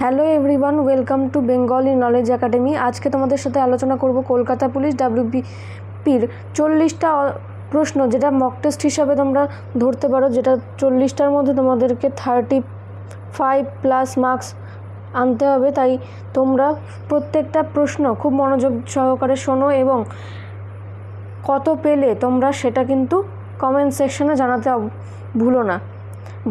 Hello everyone, welcome to Bengali knowledge academy. আজকে তোমাদের সাথে আলোচনা করব কলকাতা পুলিশ WBPর 40টা প্রশ্ন, যেটা মক টেস্ট হিসাবে তোমরা ধরতে পারো, যেটা 40টার মধ্যে তোমাদেরকে 35+ মার্কস আনতে হবে। তাই তোমরা প্রত্যেকটা প্রশ্ন খুব মনোযোগ সহকারে শোনো এবং কত পেলে তোমরা সেটা কিন্তু কমেন্ট সেকশনে জানাতে ভুলো না।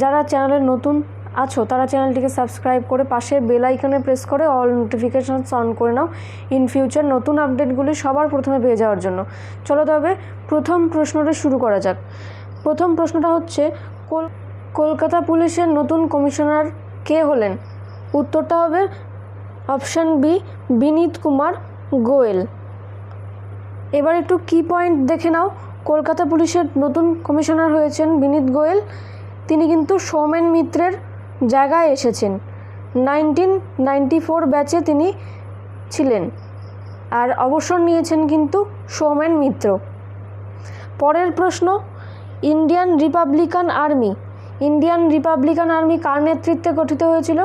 যারা চ্যানেলে নতুন আছো তারা চ্যানেলটিকে সাবস্ক্রাইব করে পাশে বেল আইকনে প্রেস করে অল নোটিফিকেশনস অন করে নাও ইন ফিউচার নতুন আপডেটগুলি সবার প্রথমে পেয়ে যাওয়ার জন্য। চলো তবে প্রথম প্রশ্নটা শুরু করা যাক। প্রথম প্রশ্নটা হচ্ছে, কলকাতা পুলিশের নতুন কমিশনার কে হলেন? উত্তরটা হবে অপশান বি, বিনীত কুমার গোয়েল। এবার একটু কি পয়েন্ট দেখে নাও। কলকাতা পুলিশের নতুন কমিশনার হয়েছেন বিনীত গোয়েল। তিনি কিন্তু সৌমেন মিত্রের জায়গায় এসেছেন। 1994 ব্যাচে তিনি ছিলেন আর অবসর নিয়েছেন কিন্তু সৌমেন মিত্র। পরের প্রশ্ন, ইন্ডিয়ান রিপাবলিকান আর্মি কার নেতৃত্বে গঠিত হয়েছিল?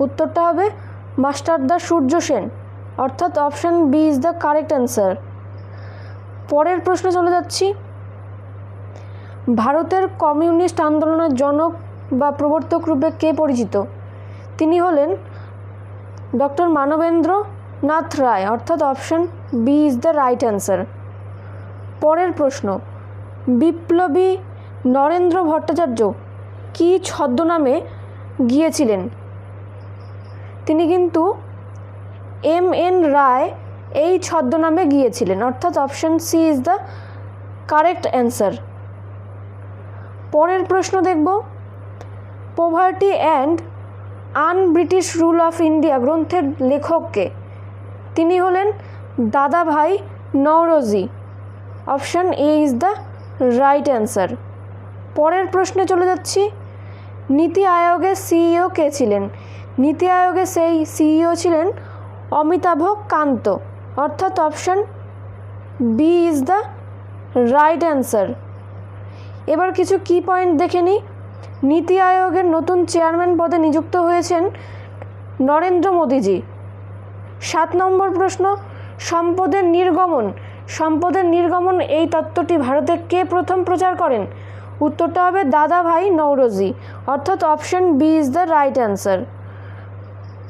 উত্তরটা হবে মাস্টারদা সূর্য সেন, অর্থাৎ option B is the correct answer. পরের প্রশ্নে চলে যাচ্ছি। ভারতের কমিউনিস্ট আন্দোলনের জনক বা প্রবর্তক রূপে কে পরিচিত? তিনি হলেন ডক্টর মানবেন্দ্র নাথ রায়, অর্থাৎ option B is the right answer. পরের প্রশ্ন, বিপ্লবী নরেন্দ্র ভট্টাচার্য কী ছদ্মনামে গিয়েছিলেন? তিনি কিন্তু MN রায় এই ছদ্মনামে গিয়েছিলেন, অর্থাৎ option C is the correct answer. পরের প্রশ্ন দেখব, poverty and unbritish rule of India গ্রন্থের লেখককে? তিনি হলেন Dadabhai Naoroji, option A is the right answer. পরের প্রশ্নে চলে যাচ্ছি। নীতি আয়োগের CEO কে ছিলেন? নীতি আয়োগের সেই CEO ছিলেন অমিতাভ কান্ত, অর্থাৎ option B is the right answer. এবার কিছু কি পয়েন্ট দেখে নিই। নীতি আয়োগের নতুন চেয়ারম্যান পদে নিযুক্ত হয়েছেন নরেন্দ্র মোদীজি। 7 নম্বর প্রশ্ন, সম্পদের নির্গমন এই তত্ত্বটি ভারতে কে প্রথম প্রচার করেন? উত্তরটা হবে দাদাভাই নওরোজি, অর্থাৎ option B is the right answer.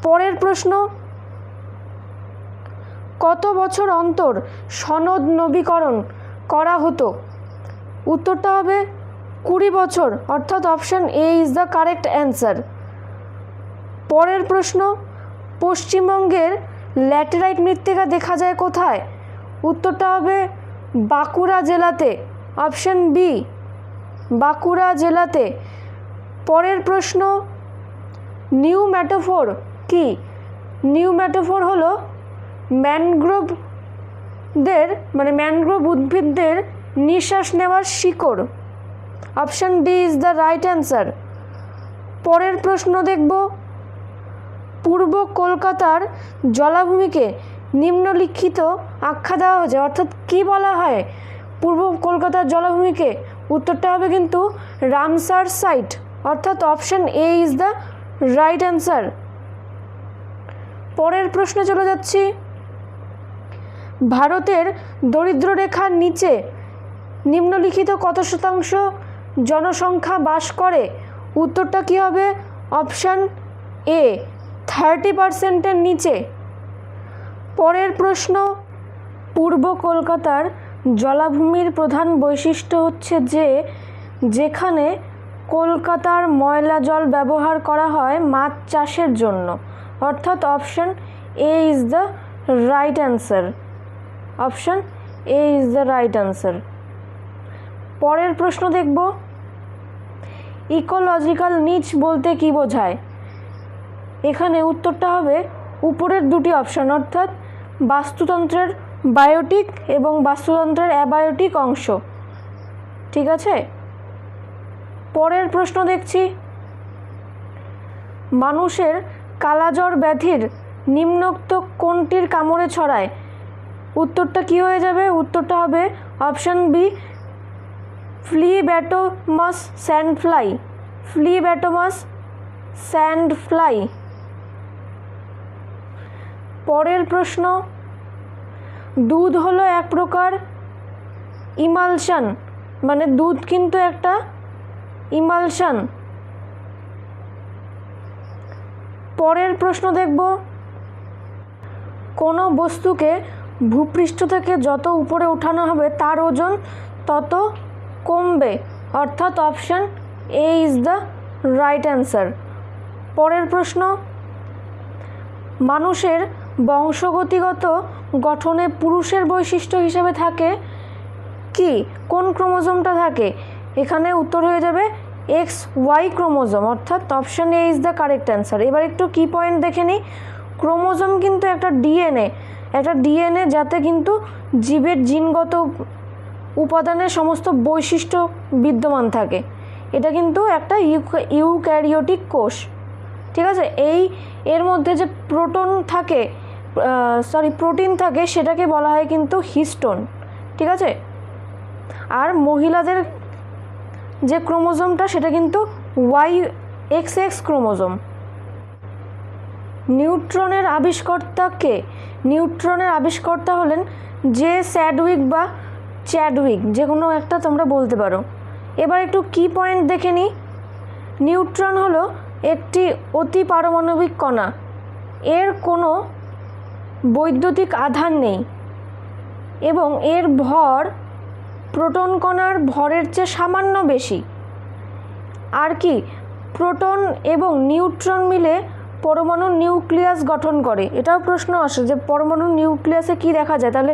পরের প্রশ্ন, কত বছর অন্তর সনদ নবীকরণ করা হতো? উত্তরটা হবে 20 বছর, অর্থাৎ option A is the correct answer. পরের প্রশ্ন, পশ্চিমবঙ্গের ল্যাটেরাইট মৃত্তিকা দেখা যায় কোথায়? উত্তরটা হবে বাঁকুড়া জেলাতে, অপশান বি বাঁকুড়া জেলাতে। পরের প্রশ্ন, নিউ ম্যাটাফোর কি? নিউ ম্যাটাফোর হলো ম্যানগ্রোভ উদ্ভিদদের নিঃশ্বাস নেওয়ার শিকড়, option D is the right answer. পরের প্রশ্ন দেখব, পূর্ব কলকাতার জলাভূমিকে নিম্নলিখিত আখ্যা দেওয়া হয়েছে, অর্থাৎ কি বলা হয় পূর্ব কলকাতার জলাভূমিকে? উত্তরটা হবে কিন্তু রামসার সাইট, অর্থাৎ option A is the right answer. পরের প্রশ্নে চলে যাচ্ছি। ভারতের দরিদ্ররেখার নিচে নিম্নলিখিত কত শতাংশ জনসংখ্যা বাস করে? উত্তরটা কি হবে? অপশান এ 30%-এর নিচে। পরের প্রশ্ন, পূর্ব কলকাতার জলাভূমির প্রধান বৈশিষ্ট্য হচ্ছে যে যেখানে কলকাতার ময়লা জল ব্যবহার করা হয় মাছ চাষের জন্য, অর্থাৎ option A is the right answer. Option A is the right answer. পরের প্রশ্ন দেখব, ইকোলজিক্যাল নিচ বলতে কি বোঝায়? এখানে উত্তরটা হবে উপরের দুটি অপশান, অর্থাৎ বাস্তুতন্ত্রের বায়োটিক এবং বাস্তুতন্ত্রের অ্যাবায়োটিক অংশ। ঠিক আছে। পরের প্রশ্ন দেখছি, মানুষের কালাজ্বর ব্যাধির নিম্নোক্ত কোনটির কামড়ে ছড়ায়? উত্তরটা কি হয়ে যাবে? উত্তরটা হবে অপশান বি ফ্লিব্যাটোমাস স্যান্ডফ্লাই। পরের প্রশ্ন, দুধ হলো এক প্রকার ইমালশন, মানে দুধ কিন্তু একটা ইমালশন। পরের প্রশ্ন দেখব, কোনো বস্তুকে ভূপৃষ্ঠ থেকে যত উপরে উঠানো হবে তার ওজন তত কমবে, অর্থাৎ option A is the right answer. পরের প্রশ্ন, মানুষের বংশগতিগত গঠনে পুরুষের বৈশিষ্ট্য হিসেবে থাকে কি, কোন ক্রোমোজোমটা থাকে? এখানে উত্তর হয়ে যাবে XY ক্রোমোজোম, অর্থাৎ option A is the correct answer. এবার একটু কি পয়েন্ট দেখে নিই। ক্রোমোজোম কিন্তু একটা ডিএনএ যাতে কিন্তু জীবের জিনগত উপাদানের সমস্ত বৈশিষ্ট্য বিদ্যমান থাকে। এটা কিন্তু একটা ইউক্যারিওটিক কোষ, ঠিক আছে। এর মধ্যে যে প্রোটিন থাকে সেটাকে বলা হয় কিন্তু হিস্টোন, ঠিক আছে। আর মহিলাদের যে ক্রোমোজোমটা সেটা কিন্তু XX ক্রোমোজোম। নিউট্রনের আবিষ্কর্তা কে? নিউট্রনের আবিষ্কর্তা হলেন জে স্যাডউইক বা চ্যাডউইক, যে কোনো একটা তোমরা বলতে পারো। এবার একটু কি পয়েন্ট দেখে নিই। নিউট্রন হলো একটি অতি পারমাণবিক কণা, এর কোনো বৈদ্যুতিক আধান নেই এবং এর ভর প্রোটন কণার ভরের চেয়ে সামান্য বেশি। আর কি, প্রোটন এবং নিউট্রন মিলে পরমাণুর নিউক্লিয়াস গঠন করে। এটাও প্রশ্ন আসে যে পরমাণুর নিউক্লিয়াসে কি দেখা যায়, তাহলে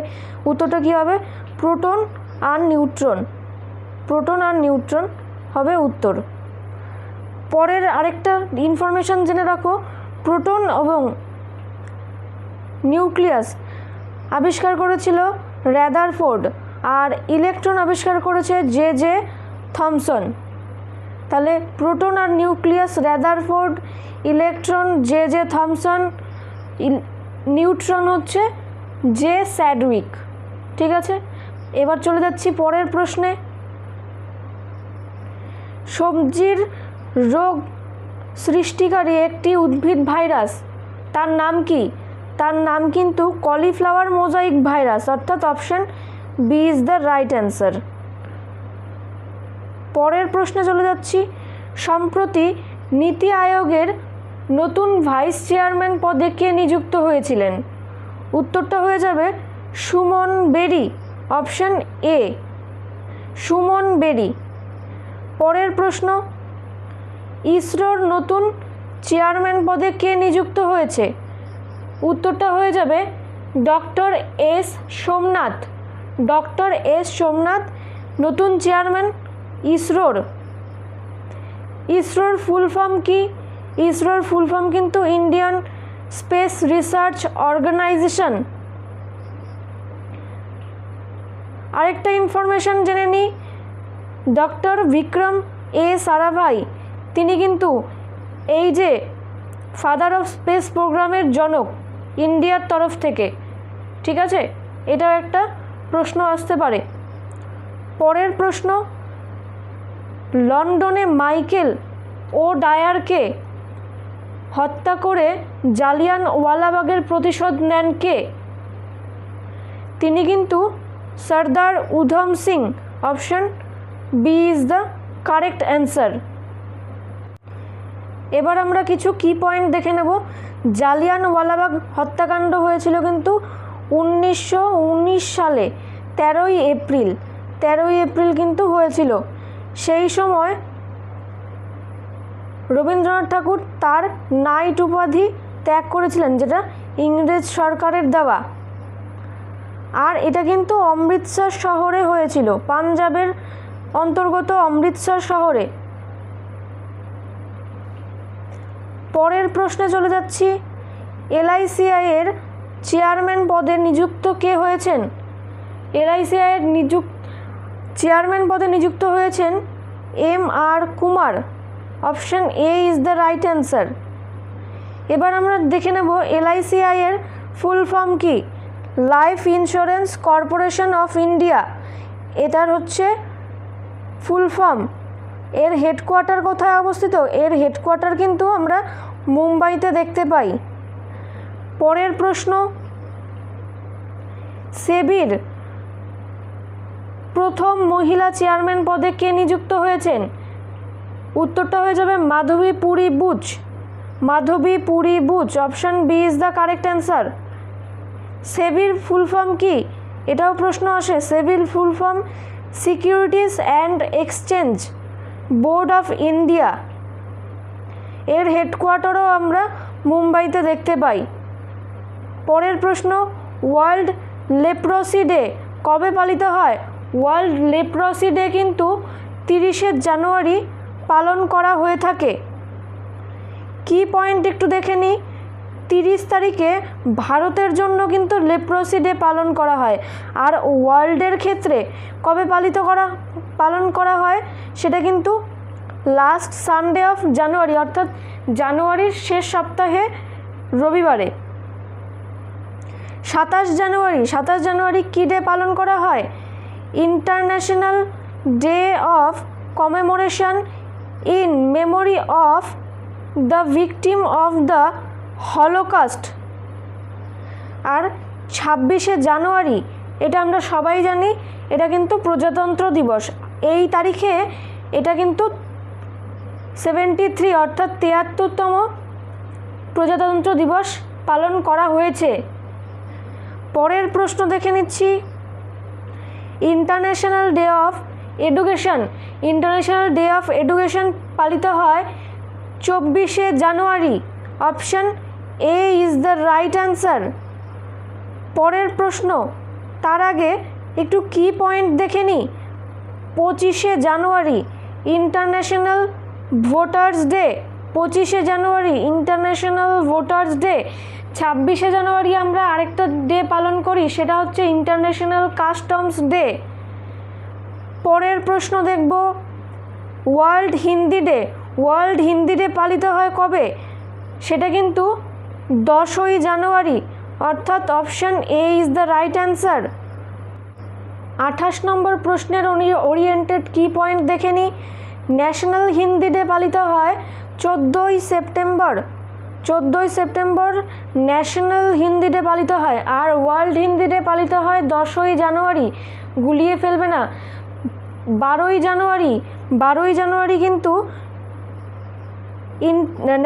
উত্তরটা কী হবে? প্রোটন আর নিউট্রন হবে উত্তর। পরের আরেকটা ইনফরমেশান জেনে রাখো, প্রোটন এবং নিউক্লিয়াস আবিষ্কার করেছিল রাদারফোর্ড, আর ইলেকট্রন আবিষ্কার করেছে জে থমসন। তাহলে প্রোটন আর nucleus Rutherford, electron J Thomson, neutron হচ্ছে জে স্যাডউইক, ঠিক আছে। এবার চলে যাচ্ছি পরের প্রশ্নে। সবজির রোগ সৃষ্টিকারী একটি উদ্ভিদ ভাইরাস, তার নাম কি? তার নাম কিন্তু কলিফ্লাওয়ার মোজাইক ভাইরাস, অর্থাৎ option B is the right answer. পরের প্রশ্নে চলে যাচ্ছি। সম্প্রতি নীতি আয়োগের নতুন ভাইস চেয়ারম্যান পদে কে নিযুক্ত হয়েছিলেন? উত্তরটা হয়ে যাবে সুমন বেরি, অপশান এ, সুমন বেরি। পরের প্রশ্ন, ইসরোর নতুন চেয়ারম্যান পদে কে নিযুক্ত হয়েছে? উত্তরটা হয়ে যাবে ডক্টর এস সোমনাথ নতুন চেয়ারম্যান ইসরোর। ইসরোর ফুল ফর্ম কি? ইসরোর ফুল ফর্ম কিন্তু ইন্ডিয়ান স্পেস রিসার্চ অর্গানাইজেশন। আরেকটা ইনফরমেশন জেনে নিই, ডক্টর বিক্রম সারাভাই, তিনি কিন্তু এই যে ফাদার অফ স্পেস প্রোগ্রামের জনক ইন্ডিয়ার তরফ থেকে, ঠিক আছে। এটাও একটা প্রশ্ন আসতে পারে। পরের প্রশ্ন, লন্ডনে মাইকেল ও ডায়ারকে হত্যা করে জালিয়ানওয়ালাবাগের প্রতিশোধ নেন কে? তিনি কিন্তু Sardar Udham Singh, option B is the correct answer. এবার আমরা কিছু কি পয়েন্ট দেখে নেব। জালিয়ানওয়ালাবাগ হত্যাকাণ্ড হয়েছিল কিন্তু 1919 সালে 13ই এপ্রিল কিন্তু হয়েছিল। সেই সময় রবীন্দ্রনাথ ঠাকুর তার নাইট উপাধি ত্যাগ করেছিলেন, যেটা ইংরেজ সরকারের দেওয়া। আর এটা কিন্তু অমৃতসর শহরে হয়েছিল, পাঞ্জাবের অন্তর্গত অমৃতসর শহরে। পরের প্রশ্নে চলে যাচ্ছি। LICI এর চেয়ারম্যান পদে নিযুক্ত কে হয়েছেন? LICI এর চেয়ারম্যান পদে নিযুক্ত হয়েছেন MR Kumar, option A is the right answer. এবার আমরা দেখে নেব LICI এর ফুল ফর্ম কি। Life insurance corporation of India, এটার হচ্ছে ফুল ফর্ম। এর হেডকোয়ার্টার কোথায় অবস্থিত? এর হেডকোয়ার্টার কিন্তু আমরা মুম্বাইতে দেখতে পাই। পরের প্রশ্ন, সেবির প্রথম মহিলা চেয়ারম্যান পদে কে নিযুক্ত হয়েছেন? উত্তরটা হয়ে যাবে Madhabi Puri Buch. Madhabi Puri Buch, option B is the correct answer. সেবির ফুল ফর্ম কি? এটাও প্রশ্ন আসে। সেবির full form Securities and Exchange Board of India. এর হেডকোয়ার্টারও আমরা মুম্বাইতে দেখতে পাই। পরের প্রশ্ন, ওয়ার্ল্ড লেপ্রসি ডে কবে পালিত হয়? ওয়ার্ল্ড লেপ্রসি ডে কিন্তু 30শে জানুয়ারি পালন করা হয়ে থাকে। কি পয়েন্ট একটু দেখে নিই। 30 তারিখে ভারতের জন্য কিন্তু লেপ্রসি ডে পালন করা হয়, আর ওয়ার্ল্ডের ক্ষেত্রে কবে পালন করা হয় সেটা কিন্তু লাস্ট সানডে অফ জানুয়ারি, অর্থাৎ জানুয়ারির শেষ সপ্তাহে রবিবারে। 27 জানুয়ারি কী ডে পালন করা হয়? International Day of Commemoration in Memory of the Victim of the Holocaust. আর 26শে জানুয়ারি, এটা আমরা সবাই জানি, এটা কিন্তু প্রজাতন্ত্র দিবস। এই তারিখে এটা কিন্তু 73 অর্থাৎ 73তম প্রজাতন্ত্র দিবস পালন করা হয়েছে। পরের প্রশ্ন দেখে নিচ্ছি, International Day of Education. International Day of Education পালিত হয় 24শে জানুয়ারি। Option A is the right answer. পরের প্রশ্ন, তার আগে একটু কি পয়েন্ট দেখে নিই। 25শে জানুয়ারি ইন্টারন্যাশনাল ভোটার্স ডে। 25শে জানুয়ারি ইন্টারন্যাশনাল ভোটার্স ডে। 26শে জানুয়ারি আমরা আরেকটা ডে পালন করি, সেটা হচ্ছে ইন্টারন্যাশনাল কাস্টমস ডে। পরের প্রশ্ন দেখব, world Hindi day. World Hindi day পালিত হয় কবে? সেটা কিন্তু 10ই জানুয়ারি, অর্থাৎ option A is the right answer. 28 নম্বর প্রশ্নের ওরিয়েন্টেড কি পয়েন্ট দেখে নিই। ন্যাশনাল হিন্দি ডে পালিত হয় 14ই সেপ্টেম্বর। 14ই সেপ্টেম্বর ন্যাশনাল হিন্দি ডে পালিত হয়, আর ওয়ার্ল্ড হিন্দি ডে পালিত হয় 10ই জানুয়ারি। গুলিয়ে ফেলবে না। 12ই জানুয়ারি কিন্তু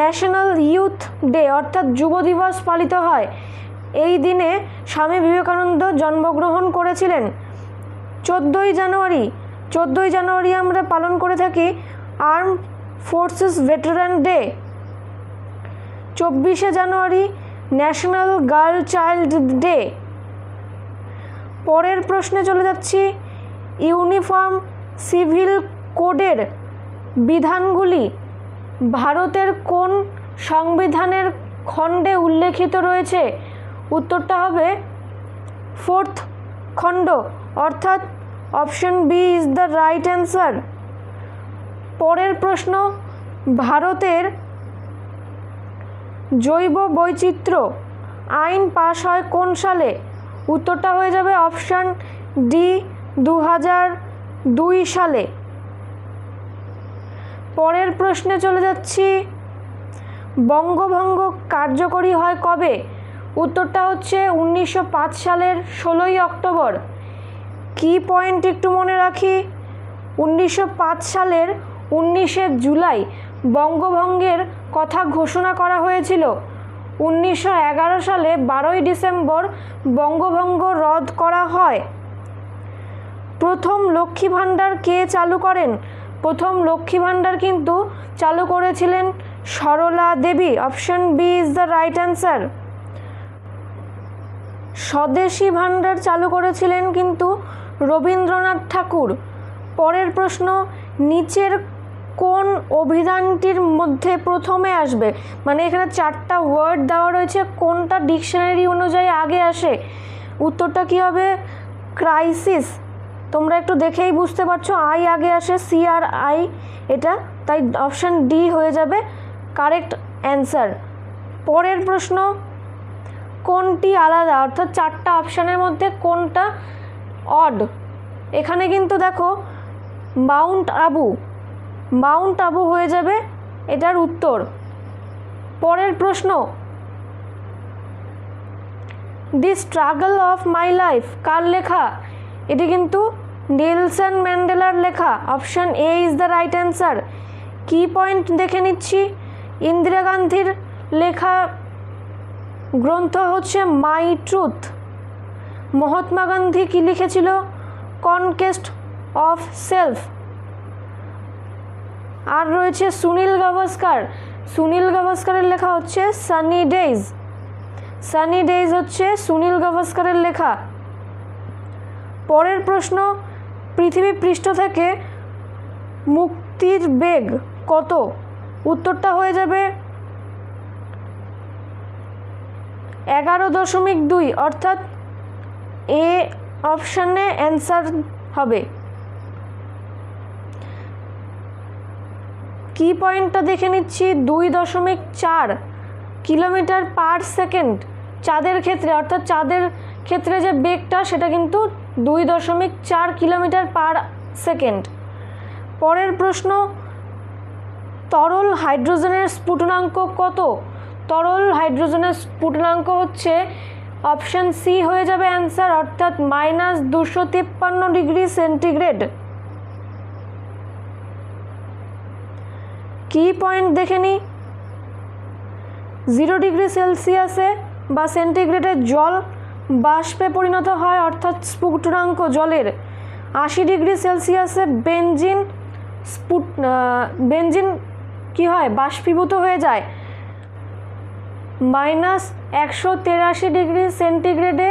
ন্যাশনাল ইউথ ডে অর্থাৎ যুব দিবস পালিত হয়। এই দিনে স্বামী বিবেকানন্দ জন্মগ্রহণ করেছিলেন। 14ই জানুয়ারি আমরা পালন করে থাকি আর্ম ফোর্সেস ভেটারান ডে। 24শে জানুয়ারি ন্যাশনাল গার্ল চাইল্ড ডে। পরের প্রশ্নে চলে যাচ্ছি, ইউনিফর্ম সিভিল কোডের বিধানগুলি ভারতের কোন সংবিধানের খণ্ডে উল্লেখিত রয়েছে? উত্তরটা হবে 4th খণ্ড, অর্থাৎ option B is the right answer. পরের প্রশ্ন, ভারতের জৈব বৈচিত্র্য আইন পাশ হয় কোন সালে? উত্তরটা হয়ে যাবে অপশন ডি 2002 সালে। পরের প্রশ্নে চলে যাচ্ছি, বঙ্গভঙ্গ কার্যকরী হয় কবে? উত্তরটা হচ্ছে 1905 সালের 16ই অক্টোবর। কি পয়েন্ট একটু মনে রাখি। 1905 সালের 19শে জুলাই বঙ্গভঙ্গের কথা ঘোষণা করা হয়েছিল। 1911 সালে 12ই ডিসেম্বর বঙ্গভঙ্গ রদ করা হয়। প্রথম লক্ষ্মী ভাণ্ডার কে চালু করেন? প্রথম লক্ষ্মী ভাণ্ডার কিন্তু চালু করেছিলেন Sarala Devi. Option B is the right answer. Swadeshi Bhandar চালু করেছিলেন কিন্তু রবীন্দ্রনাথ ঠাকুর। পরের প্রশ্ন, নিচের কোন অভিধানটির মধ্যে প্রথমে আসবে? মানে এখানে 4টা ওয়ার্ড দেওয়া রয়েছে, কোনটা ডিকশনারি অনুযায়ী আগে আসে? উত্তরটা কি হবে? ক্রাইসিস। তোমরা একটু দেখেই বুঝতে পারছো, আই আগে আসে, CRI এটা, তাই অপশান ডি হয়ে যাবে কারেক্ট অ্যান্সার। পরের প্রশ্ন, কোনটি আলাদা? অর্থাৎ 4টা অপশানের মধ্যে কোনটা অড? এখানে কিন্তু দেখো মাউন্ট আবু হয়ে যাবে এটার উত্তর। পরের প্রশ্ন, দি স্ট্রাগল অফ মাই লাইফ কার লেখা? এটি কিন্তু নেলসন ম্যান্ডেলার লেখা। Option A is the right answer. কি পয়েন্ট দেখে নিচ্ছি। ইন্দিরা গান্ধীর লেখা গ্রন্থ হচ্ছে মাই ট্রুথ। মহাত্মা গান্ধী কি লিখেছিল? কনকেস্ট অফ সেলফ। আর রয়েছে সুনীল গাভাস্কার। সুনীল গাভাস্কারের লেখা হচ্ছে সানি ডেইজ। সানি ডেইজ হচ্ছে সুনীল গাভাস্কারের লেখা। পরের প্রশ্ন, পৃথিবী পৃষ্ঠ থেকে মুক্তির বেগ কত? উত্তরটা হয়ে যাবে 11.2, অর্থাৎ এ অপশানে অ্যান্সার হবে। কি পয়েন্টটা দেখে নিচ্ছি। 2.4 কিলোমিটার পার সেকেন্ড চাঁদের ক্ষেত্রে, অর্থাৎ চাঁদের ক্ষেত্রে যে বেগটা সেটা কিন্তু 2.4 কিলোমিটার পার সেকেন্ড। পরের প্রশ্ন, তরল হাইড্রোজেনের স্ফুটনাঙ্ক কত? তরল হাইড্রোজেনের স্ফুটনাঙ্ক হচ্ছে অপশান সি হয়ে যাবে অ্যান্সার, অর্থাৎ -253 ডিগ্রি সেন্টিগ্রেড। কি পয়েন্ট দেখে নিই। 0 ডিগ্রি সেলসিয়াসে বা সেন্টিগ্রেডে জল বাষ্পে পরিণত হয়, অর্থাৎ স্ফুটনাঙ্ক জলের। 80 ডিগ্রি সেলসিয়াসে বেনজিন কি হয়? বাষ্পীভূত হয়ে যায়। -183 ডিগ্রি সেন্টিগ্রেডে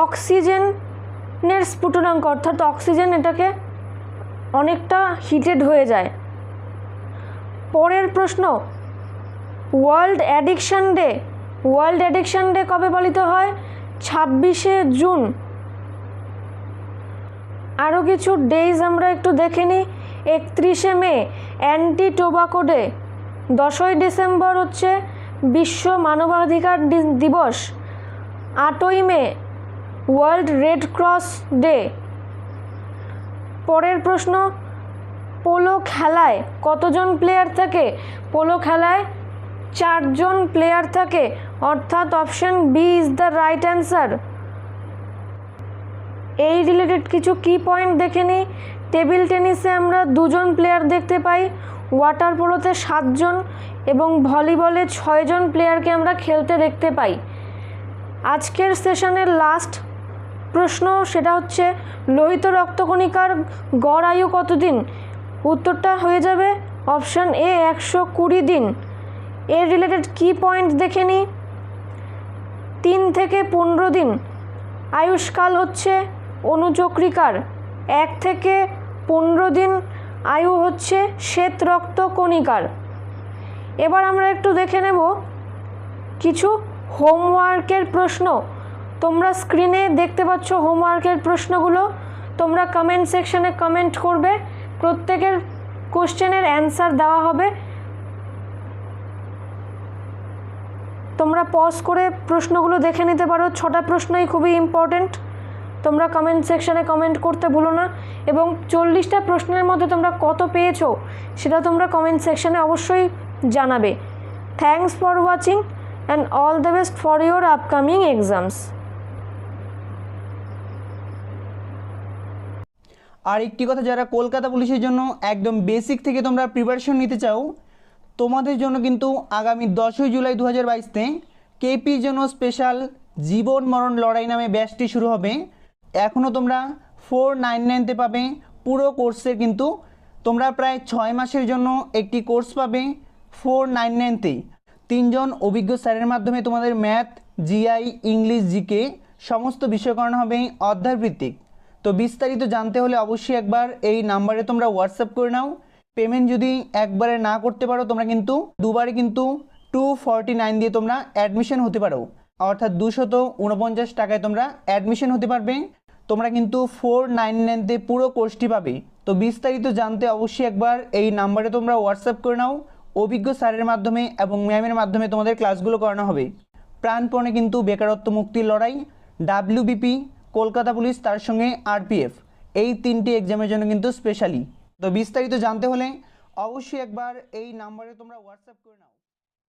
অক্সিজেনের স্ফুটনাঙ্ক, অর্থাৎ অক্সিজেন এটাকে অনেকটা হিটেড হয়ে যায়। পরের প্রশ্ন, World Addiction Day. World Addiction Day কবে পালিত হয়? 26শে জুন। আরও কিছু ডেজ আমরা একটু দেখে নিই। 31শে মে অ্যান্টি টোবাকো ডে। 10ই ডিসেম্বর হচ্ছে বিশ্ব মানবাধিকার দিবস। 8ই মে ওয়ার্ল্ড রেড ক্রস ডে। পরের প্রশ্ন, পোলো খেলায় কতজন প্লেয়ার থাকে? পোলো খেলায় 4 জন প্লেয়ার থাকে, অর্থাৎ option B is the right answer. এই রিলেটেড কিছু কি পয়েন্ট দেখে নিই। টেবিল টেনিসে আমরা 2 জন প্লেয়ার দেখতে পাই, ওয়াটার পোলোতে 7 জন এবং ভলিবলে 6 জন প্লেয়ারকে আমরা খেলতে দেখতে পাই। আজকের সেশনের লাস্ট প্রশ্ন, সেটা হচ্ছে লোহিত রক্তকণিকার গড় আয়ু কতদিন? উত্তরটা হয়ে যাবে অপশান এ 120 দিন। এর রিলেটেড কি পয়েন্ট দেখে নিই। 3 থেকে 15 দিন আয়ুষ্কাল হচ্ছে অনুচক্রিকার। 1 থেকে 15 দিন আয়ু হচ্ছে শ্বেত রক্ত কণিকার। এবার আমরা একটু দেখে নেব কিছু হোমওয়ার্কের প্রশ্ন। তোমরা স্ক্রিনে দেখতে পাচ্ছ হোমওয়ার্কের প্রশ্নগুলো। তোমরা কমেন্ট সেকশনে কমেন্ট করবে, প্রত্যেকের কোশ্চেনের অ্যান্সার দেওয়া হবে। তোমরা পজ করে প্রশ্নগুলো দেখে নিতে পারো। 6টা প্রশ্নই খুবই ইম্পর্টেন্ট। তোমরা কমেন্ট সেকশনে কমেন্ট করতে ভুলো না, এবং 40টা প্রশ্নের মধ্যে তোমরা কত পেয়েছো সেটা তোমরা কমেন্ট সেকশনে অবশ্যই জানাবে। Thanks for watching and all the best for your upcoming exams. আর একটি কথা, যারা কলকাতা পুলিশের জন্য একদম বেসিক থেকে তোমরা প্রিপারেশন নিতে চাও, তোমাদের জন্য কিন্তু আগামী 10ই জুলাই 2022-তে কেপির জন্য স্পেশাল জীবন মরণ লড়াই নামে ব্যাচটি শুরু হবে। এখনও তোমরা 499-তে পাবে পুরো কোর্সের, কিন্তু তোমরা প্রায় 6 মাসের জন্য একটি কোর্স পাবে 499-তেই। 3 জন অভিজ্ঞ স্যারের মাধ্যমে তোমাদের ম্যাথ, জিআই, ইংলিশ, জিকে সমস্ত বিষয় করানো হবে অধ্যায়ভিত্তিক। তো বিস্তারিত জানতে হলে অবশ্যই একবার এই নাম্বারে তোমরা হোয়াটসঅ্যাপ করে নাও। পেমেন্ট যদি একবারে না করতে পারো, তোমরা কিন্তু দুবারে কিন্তু 249 দিয়ে তোমরা অ্যাডমিশন হতে পারো, অর্থাৎ 249 টাকায় তোমরা অ্যাডমিশন হতে পারবে। তোমরা কিন্তু 499-তে পুরো কোর্সটি পাবে। তো বিস্তারিত জানতে অবশ্যই একবার এই নাম্বারে তোমরা হোয়াটসঅ্যাপ করে নাও। অভিজ্ঞ স্যারের মাধ্যমে এবং ম্যামের মাধ্যমে তোমাদের ক্লাসগুলো করানো হবে। প্রাণপণে কিন্তু বেকারত্ব মুক্তির লড়াই, ডাব্লিউবিপি, কলকাতা পুলিশ, তার সঙ্গে আরপিএফ, এই 3টি এক্সামের জন্য কিন্তু স্পেশালি। তো বিস্তারিত জানতে হলে অবশ্যই একবার এই নাম্বারে তোমরা হোয়াটসঅ্যাপ করে নাও।